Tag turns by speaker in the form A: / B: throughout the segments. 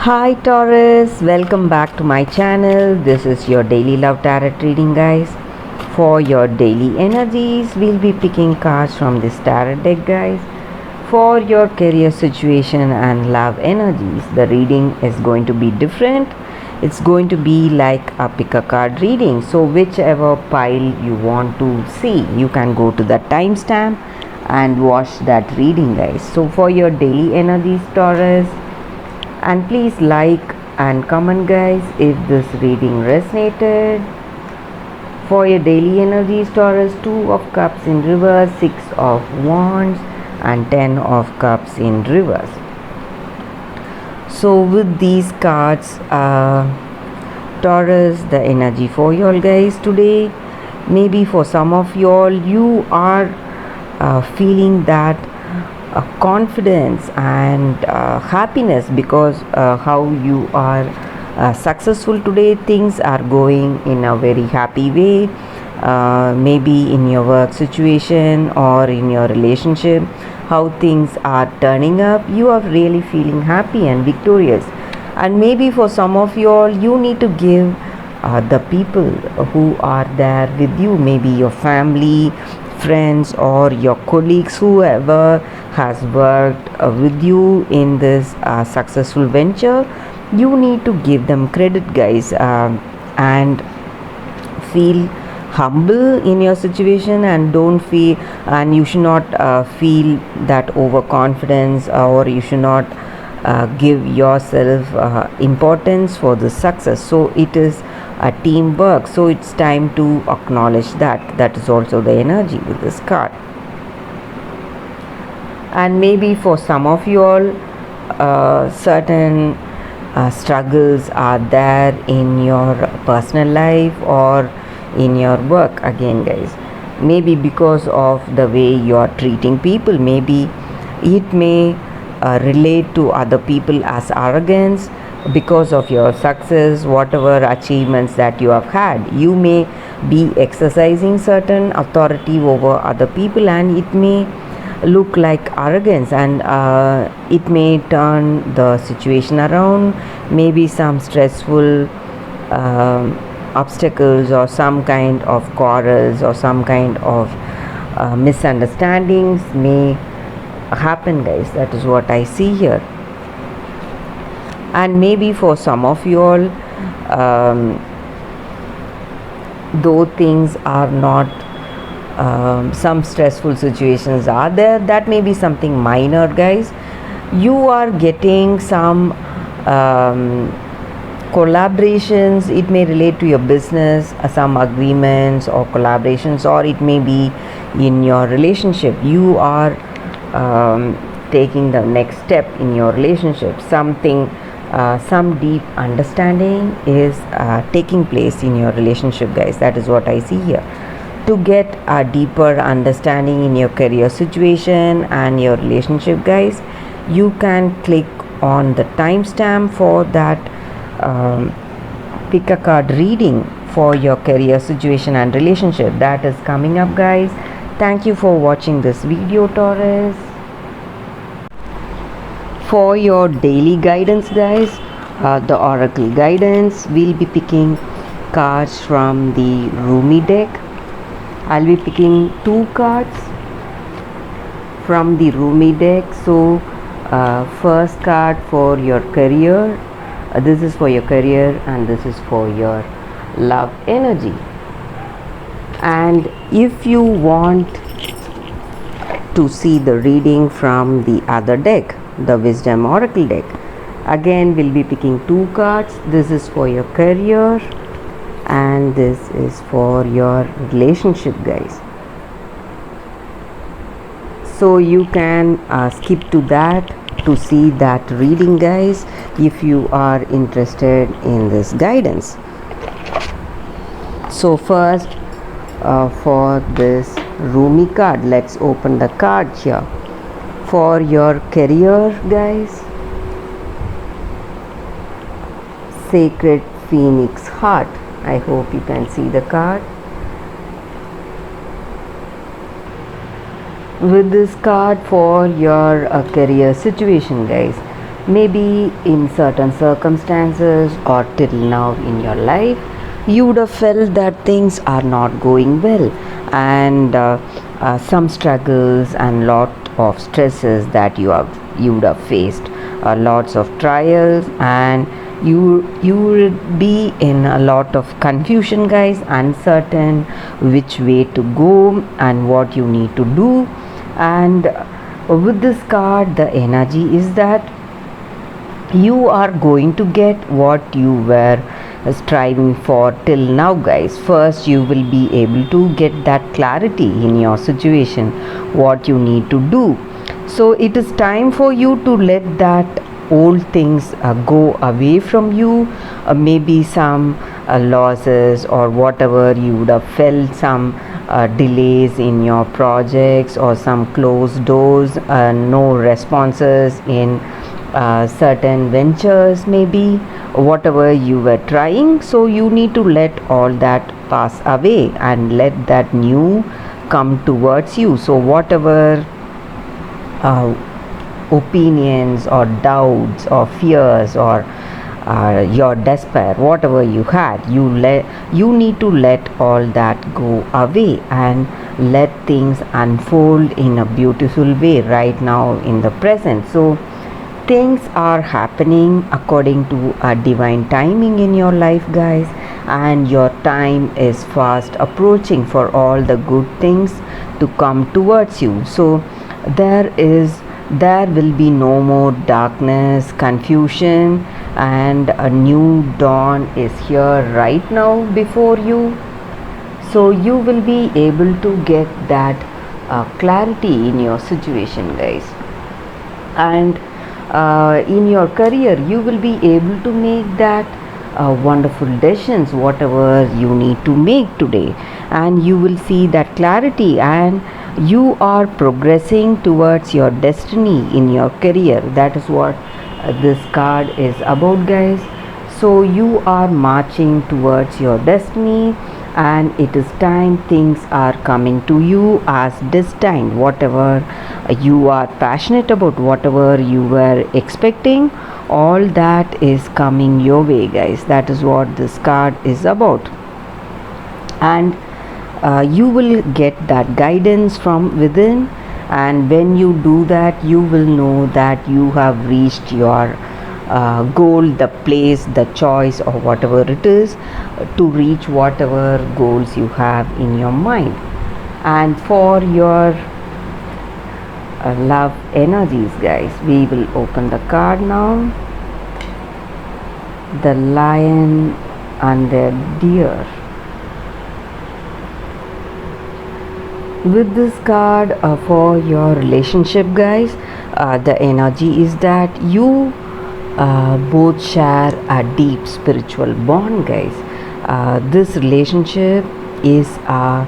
A: Hi Taurus, welcome back to my channel. This is your daily love tarot reading, guys. For your daily energies, we'll be picking cards from this tarot deck, guys. For your career situation and love energies, the reading is going to be different. It's going to be like a pick a card reading. So whichever pile you want to see, you can go to the timestamp and watch that reading, guys. So for your daily energies, Taurus, and please like and comment, guys, if this reading resonated. For your daily energies, Taurus, 2 of cups in reverse, 6 of wands and 10 of cups in reverse. So with these cards, Taurus, the energy for y'all, guys, today, maybe for some of y'all, you are feeling that confidence and happiness because how you are successful today. Things are going in a very happy way, maybe in your work situation or in your relationship, how things are turning up. You are really feeling happy and victorious. And maybe for some of you all, you need to give the people who are there with you, maybe your family, friends, or your colleagues, whoever has worked with you in this successful venture. You need to give them credit, guys, and feel humble in your situation, and don't feel, and you should not feel that overconfidence, or you should not give yourself importance for the success. So it is a teamwork, so it's time to acknowledge that is also the energy with this card. And maybe for some of you all, certain struggles are there in your personal life or in your work, again, guys, maybe because of the way you are treating people. Maybe it may relate to other people as arrogance. Because of your success, whatever achievements that you have had, you may be exercising certain authority over other people, and it may look like arrogance, and it may turn the situation around. Maybe some stressful obstacles, or some kind of quarrels, or some kind of misunderstandings may happen, guys. That is what I see here. And maybe for some of you all, though things are not, some stressful situations are there, that may be something minor, guys. You are getting some collaborations. It may relate to your business, some agreements or collaborations, or it may be in your relationship. You are taking the next step in your relationship. Something, some deep understanding is taking place in your relationship, guys. That is what I see here. To get a deeper understanding in your career situation and your relationship, guys, you can click on the timestamp for that pick a card reading for your career situation and relationship. That is coming up, guys. Thank you for watching this video, Taurus. For your daily guidance, guys, the oracle guidance, we'll be picking cards from the Rumi deck. I'll be picking 2 cards from the Rumi deck. So first card for your career, this is for your career, and this is for your love energy. And if you want to see the reading from the other deck, the Wisdom Oracle deck, again we'll be picking 2 cards. This is for your career, and this is for your relationship, guys. So you can skip to that to see that reading, guys, if you are interested in this guidance. So first, for this Rumi card, let's open the card here. For your career, guys, Sacred Phoenix Heart. I hope you can see the card. With this card for your career situation, guys, Maybe in certain circumstances or till now in your life, you would have felt that things are not going well, and some struggles and lot of stresses that you would have faced, lots of trials, and you would be in a lot of confusion, guys, uncertain which way to go and what you need to do. And with this card, the energy is that you are going to get what you were striving for till now, guys. First, you will be able to get that clarity in your situation, what you need to do. So it is time for you to let that old things go away from you. Maybe some losses or whatever, you would have felt some delays in your projects or some closed doors, no responses in certain ventures, maybe whatever you were trying. So you need to let all that pass away and let that new come towards you. So whatever opinions or doubts or fears or your despair, whatever you had, you need to let all that go away and let things unfold in a beautiful way right now in the present. So things are happening according to a divine timing in your life, guys, and your time is fast approaching for all the good things to come towards you. So there will be no more darkness, confusion, and a new dawn is here right now before you. So you will be able to get that clarity in your situation, guys. And in your career, you will be able to make that wonderful decisions, whatever you need to make today, and you will see that clarity, and you are progressing towards your destiny in your career. That is what this card is about, guys. So you are marching towards your destiny, and it is time things are coming to you as destined. Whatever you are passionate about, whatever you were expecting, all that is coming your way, guys. That is what this card is about. And you will get that guidance from within, and when you do that, you will know that you have reached your goal, the place, the choice, or whatever it is, to reach whatever goals you have in your mind. And for your love energies, guys, we will open the card now. The lion and the deer. With this card, for your relationship, guys, the energy is that you both share a deep spiritual bond, guys. This relationship is a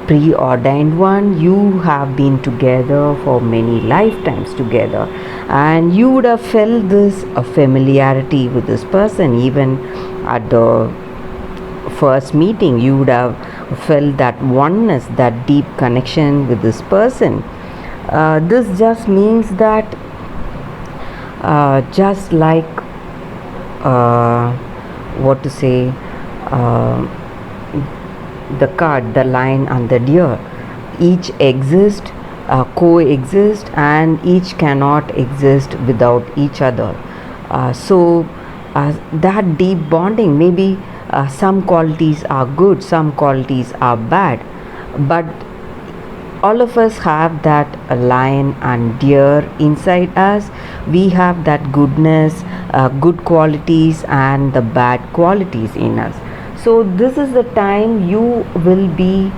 A: preordained one. You have been together for many lifetimes together, and you would have felt this familiarity with this person. Even at the first meeting, you would have felt that oneness, that deep connection with this person. This just means that just like what to say, the card, the lion and the deer, each exist, coexist, and each cannot exist without each other. So that deep bonding, maybe some qualities are good, some qualities are bad, but all of us have that lion and deer inside us. We have that goodness, good qualities, and the bad qualities in us. So this is the time you will be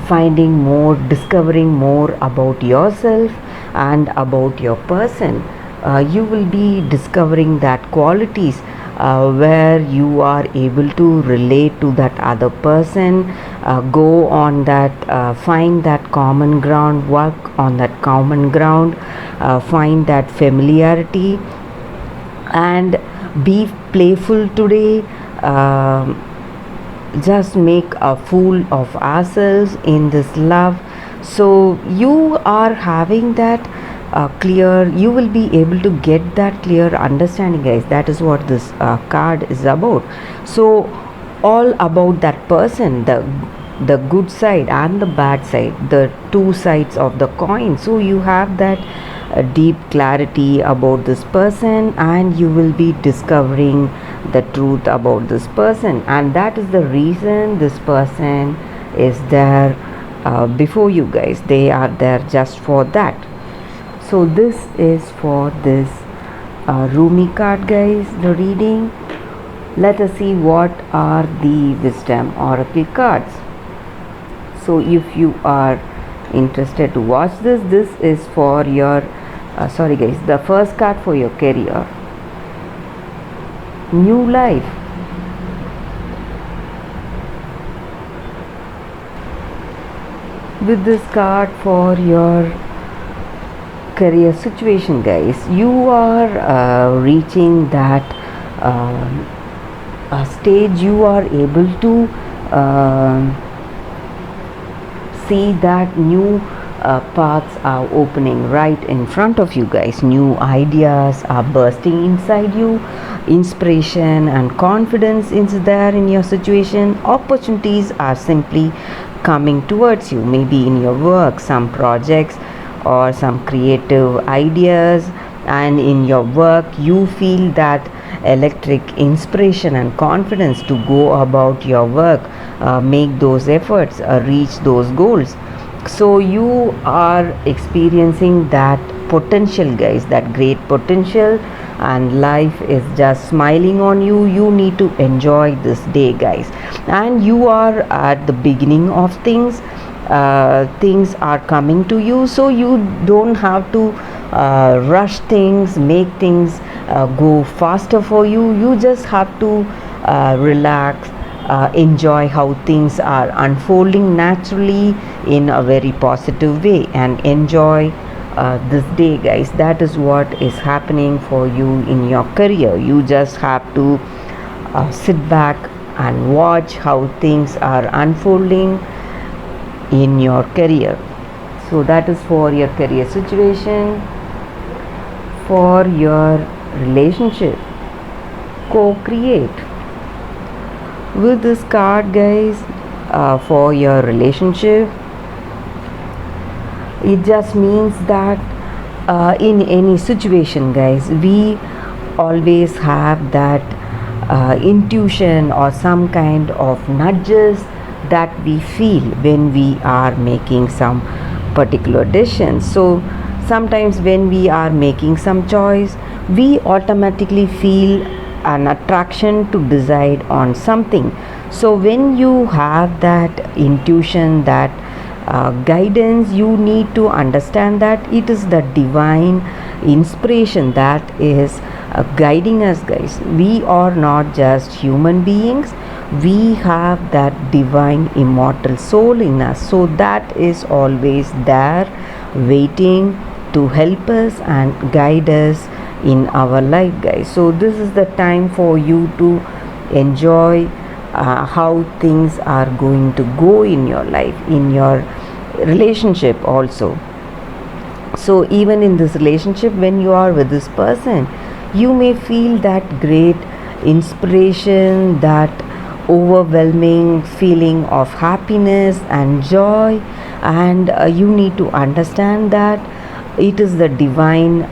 A: finding more, discovering more about yourself and about your person. You will be discovering that qualities where you are able to relate to that other person, go on that, find that common ground, work on that common ground, find that familiarity, and be playful today. Just make a fool of ourselves in this love. So you are having that clear, you will be able to get that clear understanding, guys. That is what this card is about. So all about that person, the good side and the bad side, the two sides of the coin. So you have that deep clarity about this person, and you will be discovering the truth about this person, and that is the reason this person is there before you, guys. They are there just for that. So this is for this Rumi card, guys, the reading. Let us see what are the wisdom oracle cards. So if you are interested to watch this is for your sorry guys, the first card for your career, new life. With this card for your career situation, guys, you are reaching that stage. You are able to see that new paths are opening right in front of you, guys. New ideas are bursting inside you. Inspiration and confidence is there in your situation. Opportunities are simply coming towards you, maybe in your work, some projects or some creative ideas. And in your work you feel that electric inspiration and confidence to go about your work, make those efforts, reach those goals. So you are experiencing that potential, guys, that great potential, and life is just smiling on you. You need to enjoy this day, guys, and you are at the beginning of things. Things are coming to you, so you don't have to rush things, make things go faster for you. You just have to relax, enjoy how things are unfolding naturally in a very positive way, and enjoy this day, guys. That is what is happening for you in your career. You just have to sit back and watch how things are unfolding in your career. So that is for your career situation. For your relationship, co-create. With this card, guys, for your relationship, it just means that in any situation, guys, we always have that intuition or some kind of nudges that we feel when we are making some particular decisions. So sometimes when we are making some choice, we automatically feel an attraction to decide on something. So when you have that intuition, that guidance, you need to understand that it is the divine inspiration that is guiding us, guys. We are not just human beings, we have that divine immortal soul in us. So that is always there waiting to help us and guide us in our life, guys. So this is the time for you to enjoy how things are going to go in your life, in your relationship also. So even in this relationship, when you are with this person, you may feel that great inspiration, that overwhelming feeling of happiness and joy, and you need to understand that it is the divine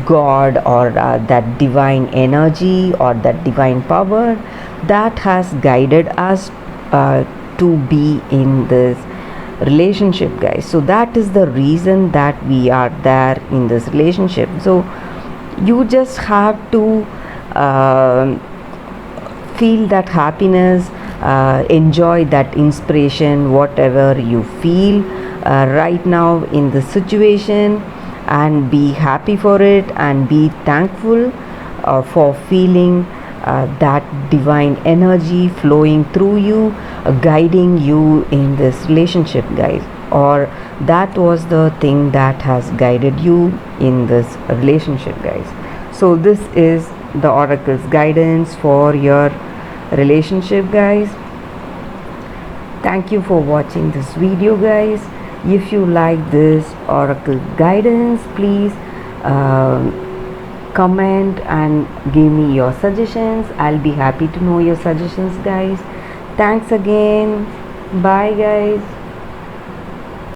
A: God, or that divine energy, or that divine power that has guided us to be in this relationship, guys. So that is the reason that we are there in this relationship. So you just have to feel that happiness, enjoy that inspiration, whatever you feel right now in the situation, and be happy for it, and be thankful for feeling that divine energy flowing through you, guiding you in this relationship, guys, or that was the thing that has guided you in this relationship, guys. So this is the oracle's guidance for your relationship, guys. Thank you for watching this video, guys. If you like this oracle guidance, please comment and give me your suggestions. I'll be happy to know your suggestions, guys. Thanks again. Bye, guys.